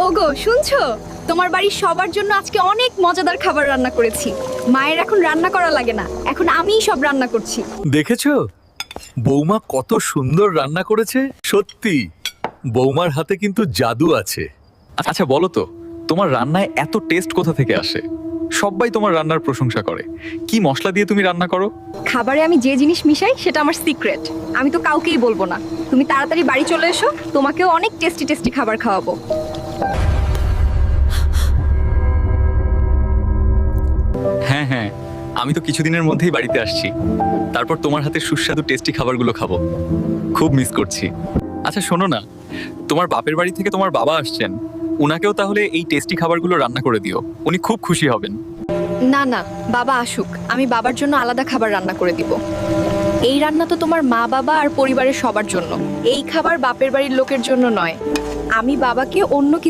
ওগো শুনছো, তোমার বাড়ির সবার জন্য আজকে অনেক মজাদার খাবার রান্না করেছি। মায়ের এখন রান্না করা লাগে না, এখন আমিই সব রান্না করছি। দেখেছো বৌমা কত সুন্দর রান্না করেছে। সত্যি বৌমার হাতে কিন্তু জাদু আছে। আচ্ছা বলো তো, তোমার রান্নায় এত টেস্ট কোথা থেকে আসে? সবাই তোমার রান্নার প্রশংসা করে। কি মশলা দিয়ে তুমি রান্না করো? খাবারে আমি যে জিনিস মিশাই সেটা আমার সিক্রেট, আমি তো কাউকেই বলবো না। তুমি তাড়াতাড়ি বাড়ি চলে এসো, তোমাকেও অনেক টেস্টি টেস্টি খাবার খাওয়াবো। হ্যাঁ হ্যাঁ, আমি তো কিছুদিনের মধ্যেই বাড়িতে আসছি। তারপর তোমার হাতে সুস্বাদু টেস্টি খাবারগুলো খাবো। খুব মিস করছি। আচ্ছা শোনো না, তোমার বাপের বাড়ি থেকে তোমার বাবা আসছেন, উনাকেও তাহলে এই টেস্টি খাবারগুলো রান্না করে দিও, উনি খুব খুশি হবেন। না না, বাবা আসুক, আমি বাবার জন্য আলাদা খাবার রান্না করে দিব। এই রান্না তো তোমার মা বাবা আর পরিবারের সবার জন্য, এই খাবার বাপের বাড়ির লোকের জন্য নয়। আমি বাবাকে অন্য